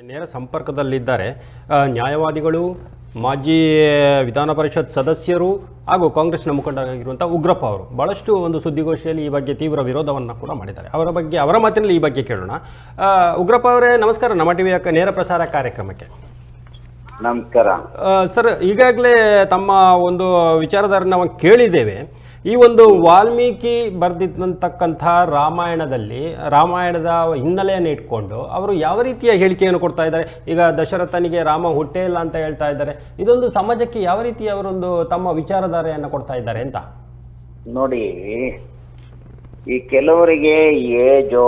ನೇರ ಸಂಪರ್ಕದಲ್ಲಿದ್ದಾರೆ ನ್ಯಾಯವಾದಿಗಳು, ಮಾಜಿ ವಿಧಾನ ಪರಿಷತ್ ಸದಸ್ಯರು ಹಾಗೂ ಕಾಂಗ್ರೆಸ್ನ ಮುಖಂಡರಾಗಿರುವಂಥ ಉಗ್ರಪ್ಪ ಅವರು ಬಹಳಷ್ಟು ಒಂದು ಸುದ್ದಿಗೋಷ್ಠಿಯಲ್ಲಿ ಈ ಬಗ್ಗೆ ತೀವ್ರ ವಿರೋಧವನ್ನು ಕೂಡ ಮಾಡಿದ್ದಾರೆ. ಅವರ ಮಾತಿನಲ್ಲಿ ಈ ಬಗ್ಗೆ ಕೇಳೋಣ. ಉಗ್ರಪ್ಪ ಅವರೇ ನಮಸ್ಕಾರ, ನಮ್ಮ ಟಿವಿಯ ನೇರ ಪ್ರಸಾರ ಕಾರ್ಯಕ್ರಮಕ್ಕೆ ನಮಸ್ಕಾರ. ಸರ್, ಈಗಾಗಲೇ ತಮ್ಮ ಒಂದು ವಿಚಾರಧಾರೆ ನಾವು ಕೇಳಿದ್ದೇವೆ. ಈ ಒಂದು ವಾಲ್ಮೀಕಿ ಬರೆದಿದ್ದಂತಕ್ಕಂಥ ರಾಮಾಯಣದ ಹಿನ್ನೆಲೆಯನ್ನು ಇಟ್ಕೊಂಡು ಅವರು ಯಾವ ರೀತಿಯ ಹೇಳಿಕೆಯನ್ನು ಕೊಡ್ತಾ ಇದ್ದಾರೆ. ಈಗ ದಶರಥನಿಗೆ ರಾಮ ಹುಟ್ಟೇ ಇಲ್ಲ ಅಂತ ಹೇಳ್ತಾ ಇದ್ದಾರೆ. ಇದೊಂದು ಸಮಾಜಕ್ಕೆ ಯಾವ ರೀತಿ ಅವರೊಂದು ತಮ್ಮ ವಿಚಾರಧಾರೆಯನ್ನು ಕೊಡ್ತಾ ಇದ್ದಾರೆ ಅಂತ ನೋಡಿ, ಈ ಕೆಲವರಿಗೆ ಏಜೋ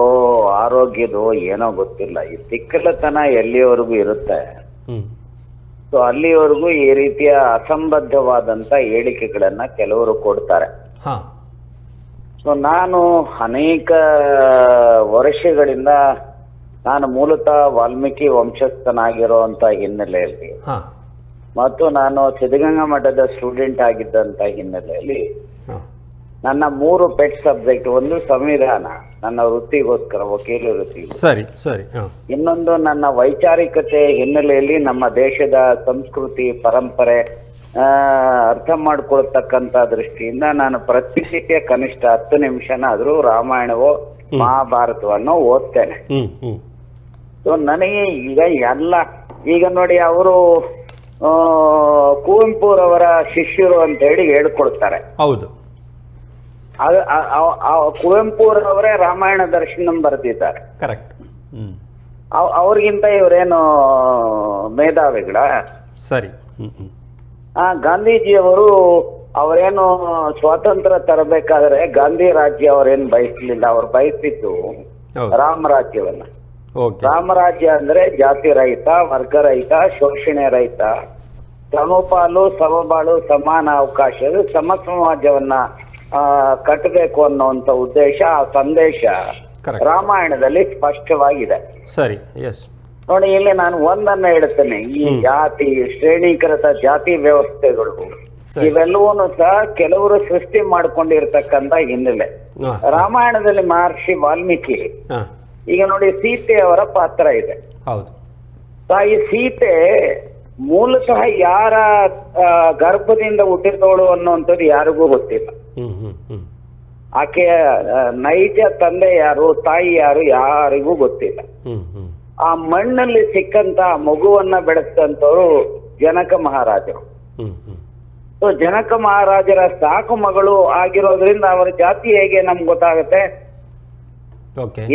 ಆರೋಗ್ಯದೋ ಏನೋ ಗೊತ್ತಿಲ್ಲ, ಈ ತಿಕ್ಕಲತನ ಎಲ್ಲಿವರೆಗೂ ಇರುತ್ತೆ. ಸೊ ಅಲ್ಲಿವರೆಗೂ ಈ ರೀತಿಯ ಅಸಂಬದ್ಧವಾದಂತ ಹೇಳಿಕೆಗಳನ್ನ ಕೆಲವರು ಕೊಡ್ತಾರೆ. ಸೊ ನಾನು ಅನೇಕ ವರ್ಷಗಳಿಂದ ನಾನು ಮೂಲತಃ ವಾಲ್ಮೀಕಿ ವಂಶಸ್ಥನಾಗಿರುವಂತ ಹಿನ್ನೆಲೆಯಲ್ಲಿ ಮತ್ತು ನಾನು ಸಿದ್ಧಗಂಗಾ ಮಠದ ಸ್ಟೂಡೆಂಟ್ ಆಗಿದ್ದಂತ ಹಿನ್ನೆಲೆಯಲ್ಲಿ ನನ್ನ 3 ಪೆಟ್ ಸಬ್ಜೆಕ್ಟ್, ಒಂದು ಸಂವಿಧಾನ, ನನ್ನ ವೃತ್ತಿಗೋಸ್ಕರ ವಕೀಲ ವೃತ್ತಿ, ಸರಿ, ಇನ್ನೊಂದು ನನ್ನ ವೈಚಾರಿಕತೆ ಹಿನ್ನೆಲೆಯಲ್ಲಿ ನಮ್ಮ ದೇಶದ ಸಂಸ್ಕೃತಿ ಪರಂಪರೆ ಅರ್ಥ ಮಾಡ್ಕೊಳ್ತಕ್ಕಂತ ದೃಷ್ಟಿಯಿಂದ ನಾನು ಪ್ರತಿನಿತ್ಯ ಕನಿಷ್ಠ 10 ನಿಮಿಷನಾದ್ರೂ ರಾಮಾಯಣವೋ ಮಹಾಭಾರತವನ್ನು ಓದ್ತೇನೆ. ಸೊ ನನಗೆ ಈಗ ನೋಡಿ, ಅವರು ಕುವೆಂಪುರವರ ಶಿಷ್ಯರು ಅಂತ ಹೇಳಿ ಹೇಳ್ಕೊಳ್ತಾರೆ. ಹೌದು, ಕುವೆಂಪುರವರೇ ರಾಮಾಯಣ ದರ್ಶನಂ ಬರೆದಿದ್ದಾರೆ. ಕರೆಕ್ಟ್. ಅವ್ರಿಗಿಂತ ಇವರೇನು ಮೇಧಾವಿಗಳ? ಸರಿ. ಗಾಂಧೀಜಿಯವರು ಅವರೇನು ಸ್ವಾತಂತ್ರ್ಯ ತರಬೇಕಾದ್ರೆ ಗಾಂಧಿ ರಾಜ್ಯ ಅವರೇನು ಬಯಸಲಿಲ್ಲ. ಅವ್ರು ಬಯಸಿದ್ದು ರಾಮರಾಜ್ಯವನ್ನ. ರಾಮರಾಜ್ಯ ಅಂದ್ರೆ ಜಾತಿ ರಹಿತ, ವರ್ಗ ರಹಿತ, ಶೋಷಣೆ ರಹಿತ, ಸಮಪಾಲು ಸಮಬಾಳು ಸಮಾನ ಅವಕಾಶದ ಸಮ ಸಮಾಜವನ್ನ ಕಟ್ಟಬೇಕು ಅನ್ನುವಂತ ಉದ್ದೇಶ, ಆ ಸಂದೇಶ ರಾಮಾಯಣದಲ್ಲಿ ಸ್ಪಷ್ಟವಾಗಿದೆ. ಸರಿ, ಎಸ್. ನೋಡಿ, ಇಲ್ಲಿ ನಾನು ಒಂದನ್ನ ಹೇಳ್ತೇನೆ. ಈ ಜಾತಿ, ಶ್ರೇಣೀಕೃತ ಜಾತಿ ವ್ಯವಸ್ಥೆಗಳು ಇವೆಲ್ಲವೂ ಸಹ ಕೆಲವರು ಸೃಷ್ಟಿ ಮಾಡ್ಕೊಂಡಿರ್ತಕ್ಕಂಥ ಹಿನ್ನೆಲೆ. ರಾಮಾಯಣದಲ್ಲಿ ಮಹರ್ಷಿ ವಾಲ್ಮೀಕಿ, ಈಗ ನೋಡಿ, ಸೀತೆ ಅವರ ಪಾತ್ರ ಇದೆ. ಹೌದು. ತಾಯಿ ಸೀತೆ ಮೂಲತಃ ಯಾರ ಗರ್ಭದಿಂದ ಹುಟ್ಟಿದವಳು ಅನ್ನುವಂಥದ್ದು ಯಾರಿಗೂ ಗೊತ್ತಿಲ್ಲ. ಆಕೆಯ ನೈಜ ತಂದೆ ಯಾರು, ತಾಯಿ ಯಾರು, ಯಾರಿಗೂ ಗೊತ್ತಿಲ್ಲ. ಆ ಮಣ್ಣಲ್ಲಿ ಸಿಕ್ಕಂತ ಮಗುವನ್ನ ಬೆಳೆಸಿದಂಥವ್ರು ಜನಕ ಮಹಾರಾಜರು. ಸೊ ಜನಕ ಮಹಾರಾಜರ ಸಾಕು ಮಗಳು ಆಗಿರೋದ್ರಿಂದ ಅವರ ಜಾತಿ ಹೇಗೆ ನಮ್ಗೆ ಗೊತ್ತಾಗುತ್ತೆ?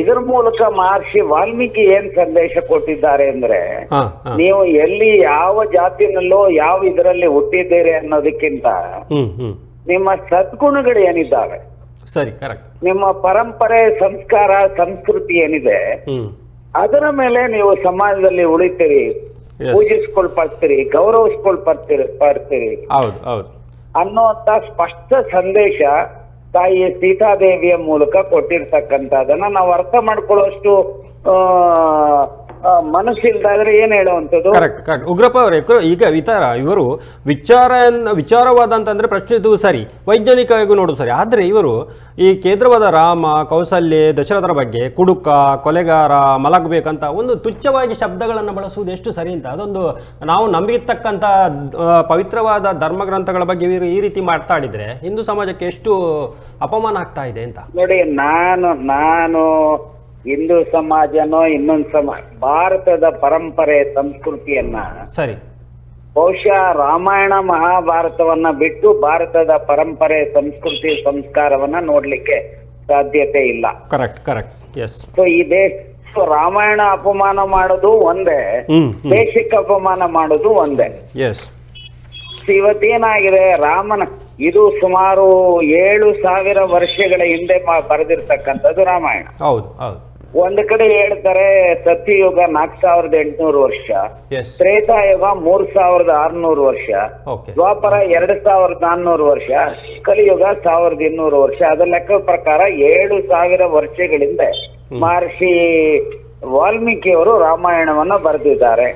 ಇದ್ರ ಮೂಲಕ ಮಹರ್ಷಿ ವಾಲ್ಮೀಕಿ ಏನ್ ಸಂದೇಶ ಕೊಟ್ಟಿದ್ದಾರೆ ಅಂದ್ರೆ, ನೀವು ಎಲ್ಲಿ ಯಾವ ಜಾತಿನಲ್ಲೋ ಯಾವ ಇದರಲ್ಲಿ ಹುಟ್ಟಿದ್ದೀರಿ ಅನ್ನೋದಕ್ಕಿಂತ ನಿಮ್ಮ ಸದ್ಗುಣಗಳು ಏನಿದ್ದಾವೆ, ಸರಿ, ಕರೆಕ್ಟ್, ನಿಮ್ಮ ಪರಂಪರೆ, ಸಂಸ್ಕಾರ, ಸಂಸ್ಕೃತಿ ಏನಿದೆ, ಅದರ ಮೇಲೆ ನೀವು ಸಮಾಜದಲ್ಲಿ ಉಳಿತೀರಿ, ಪೂಜಿಸ್ಕೊಳ್ಪಡ್ತೀರಿ, ಗೌರವಿಸ್ಕೊಳ್ಪಡ್ತೀರಿ ಅನ್ನುವಂತ ಸ್ಪಷ್ಟ ಸಂದೇಶ ತಾಯಿ ಸೀತಾದೇವಿಯ ಮೂಲಕ ಕೊಟ್ಟಿರ್ತಕ್ಕಂಥದನ್ನ ನಾವು ಅರ್ಥ ಮಾಡ್ಕೊಳ್ಳೋಷ್ಟು ಮನಸ್ಸಿಲ್ದಾದ್ರೆ ಏನ್ ಹೇಳುವಂಥದ್ದು? ಕರೆಕ್ಟ್. ಉಗ್ರಪ್ಪ ಅವರೇ, ಈಗ ಇವರು ವಿಚಾರವಾದ ಅಂತಂದ್ರೆ ಪ್ರಶ್ನೆ ಇದು ಸರಿ, ವೈಜ್ಞಾನಿಕವಾಗಿ ನೋಡೋದು ಸರಿ. ಆದ್ರೆ ಇವರು ಈ ಕೇಂದ್ರವಾದ ರಾಮ, ಕೌಸಲ್ಯ, ದಶರಥರ ಬಗ್ಗೆ ಕುಡುಕ, ಕೊಲೆಗಾರ, ಮಲಗಬೇಕಂತ ಒಂದು ತುಚ್ಛವಾಗಿ ಶಬ್ದಗಳನ್ನು ಬಳಸುವುದು ಎಷ್ಟು ಸರಿ ಅಂತ, ಅದೊಂದು ನಾವು ನಂಬಿರ್ತಕ್ಕಂಥ ಪವಿತ್ರವಾದ ಧರ್ಮಗ್ರಂಥಗಳ ಬಗ್ಗೆ ಇವರು ಈ ರೀತಿ ಮಾತಾಡಿದ್ರೆ ಹಿಂದೂ ಸಮಾಜಕ್ಕೆ ಎಷ್ಟು ಅಪಮಾನ ಆಗ್ತಾ ಇದೆ ಅಂತ ನೋಡಿ. ನಾನು ಹಿಂದೂ ಸಮಾಜನೋ ಇನ್ನೊಂದು ಸಮಾಜ, ಭಾರತದ ಪರಂಪರೆ ಸಂಸ್ಕೃತಿಯನ್ನ, ಸರಿ, ಬಹುಶಃ ರಾಮಾಯಣ ಮಹಾಭಾರತವನ್ನ ಬಿಟ್ಟು ಭಾರತದ ಪರಂಪರೆ ಸಂಸ್ಕೃತಿ ಸಂಸ್ಕಾರವನ್ನ ನೋಡ್ಲಿಕ್ಕೆ ಸಾಧ್ಯತೆ ಇಲ್ಲ. Correct, S. ಸೊ ಈ ರಾಮಾಯಣ ಅಪಮಾನ ಮಾಡೋದು ಒಂದೇ, ದೇಶಕ್ಕೆ ಅಪಮಾನ ಮಾಡೋದು ಒಂದೇ. ಎಸ್. ಇವತ್ತೇನಾಗಿದೆ, ರಾಮನ ಇದು ಸುಮಾರು 7,000 ವರ್ಷಗಳ ಹಿಂದೆ ಬರೆದಿರ್ತಕ್ಕಂಥದ್ದು ರಾಮಾಯಣ. ಹೌದು. ಒಂದು ಕಡೆ ಹೇಳ್ತಾರೆ ಸತ್ಯಯುಗ 4,800 ವರ್ಷ, ತ್ರೇತಾಯುಗ 3,600 ವರ್ಷ, ದ್ವಾಪರ 2,400 ವರ್ಷ, ಕಲಿಯುಗ 1,200 ವರ್ಷ. ಅದರ ಲೆಕ್ಕ ಪ್ರಕಾರ 7,000 ವರ್ಷಗಳಿಂದ ಮಹರ್ಷಿ ವಾಲ್ಮೀಕಿಯವರು ರಾಮಾಯಣವನ್ನ ಬರೆದಿದ್ದಾರೆ.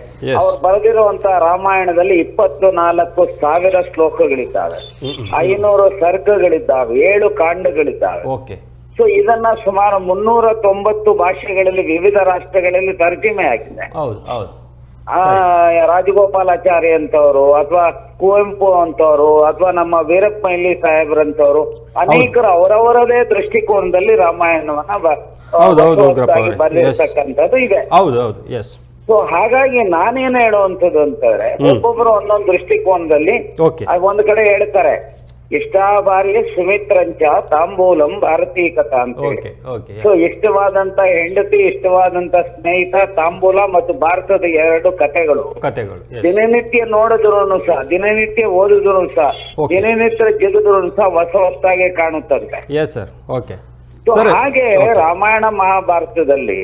ಅವ್ರು ಬರೆದಿರುವಂತ ರಾಮಾಯಣದಲ್ಲಿ 24,000 ಶ್ಲೋಕಗಳಿದ್ದಾವೆ, 500 ಸರ್ಗಗಳಿದ್ದಾವೆ, 7 ಕಾಂಡಗಳಿದ್ದಾವೆ. ಸೊ ಇದನ್ನ ಸುಮಾರು 390 ಭಾಷೆಗಳಲ್ಲಿ ವಿವಿಧ ರಾಷ್ಟ್ರಗಳಲ್ಲಿ ತರ್ಜುಮೆ ಆಗಿದೆ. ಹೌದು ಹೌದು. ರಾಜಗೋಪಾಲಾಚಾರಿ ಅಂತವರು ಅಥವಾ ಕುವೆಂಪು ಅಂತವರು ಅಥವಾ ನಮ್ಮ ವೀರಪ್ಪ ಮೊಯ್ಲಿ ಸಾಹೇಬ್ರಂತವರು ಅನೇಕರು ಅವರವರದೇ ದೃಷ್ಟಿಕೋನದಲ್ಲಿ ರಾಮಾಯಣವನ್ನ ಬರೆದಿರ್ತಕ್ಕಂಥದ್ದು ಇದೆ. ಹೌದು ಹೌದು. ಎಸ್. ಸೊ ಹಾಗಾಗಿ ನಾನೇನ್ ಹೇಳುವಂಥದ್ದು ಅಂತಂದ್ರೆ ಒಬ್ಬೊಬ್ಬರು ಒಂದೊಂದು ದೃಷ್ಟಿಕೋನದಲ್ಲಿ ಒಂದ್ ಕಡೆ ಹೇಳ್ತಾರೆ ಇಷ್ಟಾ ಬಾರಿ ಸುಮಿತ್ರಂಚ ತಾಂಬೂಲಂ ಭಾರತೀಯ ಕಥಾ ಅಂತ ಹೇಳಿ. ಸೊ ಇಷ್ಟವಾದಂತ ಹೆಂಡತಿ, ಇಷ್ಟವಾದಂತ ಸ್ನೇಹಿತ, ತಾಂಬೂಲ ಮತ್ತು ಭಾರತದ 2 ಕಥೆಗಳು ದಿನನಿತ್ಯ ನೋಡಿದ್ರು ಸಹ, ದಿನನಿತ್ಯ ಓದಿದ್ರು ಸಹ, ದಿನನಿತ್ಯ ಜಗದ್ರು ಸಹ ಹೊಸದಾಗೆ ಕಾಣುತ್ತಂತೆ. ಸೊ ಹಾಗೆ ರಾಮಾಯಣ ಮಹಾಭಾರತದಲ್ಲಿ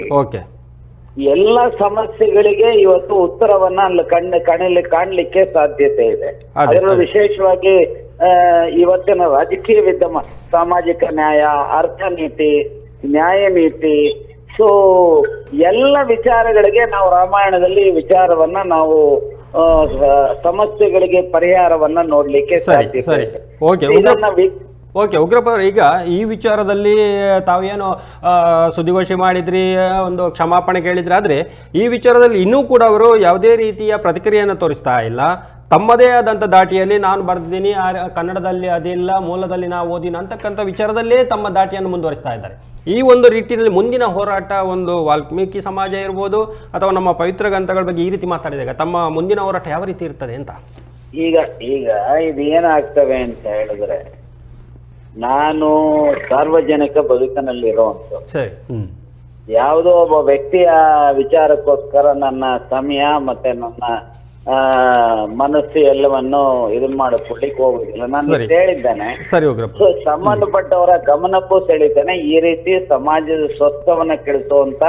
ಎಲ್ಲ ಸಮಸ್ಯೆಗಳಿಗೆ ಇವತ್ತು ಉತ್ತರವನ್ನ ಅಲ್ಲಿ ಕಾಣ್ಲಿಕ್ಕೆ ಸಾಧ್ಯತೆ ಇದೆ. ಅದರಲ್ಲೂ ವಿಶೇಷವಾಗಿ ಇವತ್ತಿನ ರಾಜಕೀಯ ವಿದ್ಯಮ, ಸಾಮಾಜಿಕ ನ್ಯಾಯ, ಅರ್ಥನೀತಿ, ನ್ಯಾಯ ನೀತಿ, ಸೊ ಎಲ್ಲ ವಿಚಾರಗಳಿಗೆ ನಾವು ರಾಮಾಯಣದಲ್ಲಿ ವಿಚಾರವನ್ನ ನಾವು ಸಮಸ್ಯೆಗಳಿಗೆ ಪರಿಹಾರವನ್ನ ನೋಡ್ಲಿಕ್ಕೆ ಸಾಧ್ಯತೆ ಇದೆ. ಓಕೆ ಉಗ್ರಪ್ಪ ಅವರೇ, ಈಗ ಈ ವಿಚಾರದಲ್ಲಿ ತಾವೇನು ಸುದ್ದಿಗೋಷ್ಠಿ ಮಾಡಿದ್ರಿ, ಒಂದು ಕ್ಷಮಾಪಣೆ ಕೇಳಿದ್ರಿ, ಆದರೆ ಈ ವಿಚಾರದಲ್ಲಿ ಇನ್ನೂ ಕೂಡ ಅವರು ಯಾವುದೇ ರೀತಿಯ ಪ್ರತಿಕ್ರಿಯೆಯನ್ನು ತೋರಿಸ್ತಾ ಇಲ್ಲ. ತಮ್ಮದೇ ಆದಂಥ ದಾಟಿಯಲ್ಲಿ ನಾನು ಬರೆದಿದ್ದೀನಿ, ಕನ್ನಡದಲ್ಲಿ ಅದಿಲ್ಲ, ಮೂಲದಲ್ಲಿ ನಾವು ಓದಿನ ಅಂತಕ್ಕಂಥ ವಿಚಾರದಲ್ಲೇ ತಮ್ಮ ದಾಟಿಯನ್ನು ಮುಂದುವರಿಸ್ತಾ ಇದ್ದಾರೆ. ಈ ಒಂದು ರೀತಿಯಲ್ಲಿ ಮುಂದಿನ ಹೋರಾಟ, ಒಂದು ವಾಲ್ಮೀಕಿ ಸಮಾಜ ಇರ್ಬೋದು ಅಥವಾ ನಮ್ಮ ಪವಿತ್ರ ಗ್ರಂಥಗಳ ಬಗ್ಗೆ ಈ ರೀತಿ ಮಾತಾಡಿದಾಗ ತಮ್ಮ ಮುಂದಿನ ಹೋರಾಟ ಯಾವ ರೀತಿ ಇರ್ತದೆ ಅಂತ? ಈಗ ಇದು ಏನಾಗ್ತವೆ ಅಂತ ಹೇಳಿದ್ರೆ, ನಾನು ಸಾರ್ವಜನಿಕ ಬದುಕಿನಲ್ಲಿರುವಂತ ಸರಿ, ಯಾವುದೋ ಒಬ್ಬ ವ್ಯಕ್ತಿಯ ವಿಚಾರಕ್ಕೋಸ್ಕರ ನನ್ನ ಸಮಯ ಮತ್ತೆ ನನ್ನ ಮನಸ್ಸು ಎಲ್ಲವನ್ನು ಇದನ್ ಮಾಡಿಕೊಡ್ಲಿಕ್ಕೆ ಹೋಗುದಿಲ್ಲ. ನಾನು ಹೇಳಿದ್ದೇನೆ, ಸಂಬಂಧಪಟ್ಟವರ ಗಮನಕ್ಕೂ ಸೆಳಿತೇನೆ. ಈ ರೀತಿ ಸಮಾಜದ ಸ್ವಸ್ಥವನ್ನ ಕೆಡಿಸುವಂತ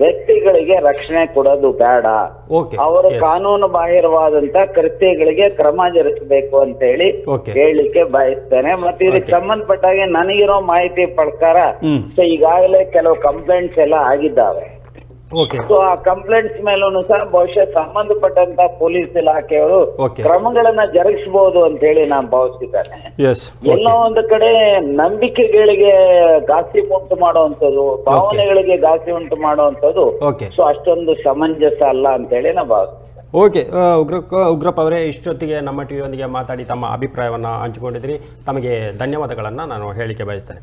ವ್ಯಕ್ತಿಗಳಿಗೆ ರಕ್ಷಣೆ ಕೊಡೋದು ಬೇಡ. ಅವರು ಕಾನೂನು ಬಾಹಿರವಾದಂತ ಕೃತ್ಯಗಳಿಗೆ ಕ್ರಮ ಜರುಗಿಸಬೇಕು ಅಂತ ಹೇಳಿ ಹೇಳಲಿಕ್ಕೆ ಬಯಸ್ತೇನೆ. ಮತ್ತೆ ಇದಕ್ಕೆ ಸಂಬಂಧಪಟ್ಟಾಗೆ ನನಗಿರೋ ಮಾಹಿತಿ ಪ್ರಕಾರ ಈಗಾಗಲೇ ಕೆಲವು ಕಂಪ್ಲೇಂಟ್ಸ್ ಎಲ್ಲ ಆಗಿದ್ದಾವೆ. ಸೊ ಆ ಕಂಪ್ಲೇಂಟ್ಸ್ ಮೇಲೂ ಸಹ ಬಹುಶಃ ಸಂಬಂಧಪಟ್ಟಂತ ಪೊಲೀಸ್ ಇಲಾಖೆಯವರು ಕ್ರಮಗಳನ್ನ ಜರುಗಿಸಬಹುದು ಅಂತ ಹೇಳಿ ನಾನು ಭಾವಿಸಿದ್ದೇನೆ. ಎಲ್ಲೋ ಒಂದು ಕಡೆ ನಂಬಿಕೆಗಳಿಗೆ ಘಾಸಿ ಉಂಟು ಮಾಡುವಂಥದ್ದು, ಭಾವನೆಗಳಿಗೆ ಘಾಸಿ ಉಂಟು ಮಾಡುವಂಥದ್ದು ಸೊ ಅಷ್ಟೊಂದು ಸಮಂಜಸ ಅಲ್ಲ ಅಂತ ಹೇಳಿ ನಾನು ಭಾವಿಸ್ತೇನೆ. ಓಕೆ ಉಗ್ರಪ್ಪ ಅವರೇ, ಇಷ್ಟೊತ್ತಿಗೆ ನಮ್ಮ ಟಿವಿಯೊಂದಿಗೆ ಮಾತಾಡಿ ತಮ್ಮ ಅಭಿಪ್ರಾಯವನ್ನು ಹಂಚಿಕೊಂಡಿದ್ರಿ. ತಮಗೆ ಧನ್ಯವಾದಗಳನ್ನು ನಾನು ಹೇಳಿಕೆ ಬಯಸ್ತೇನೆ.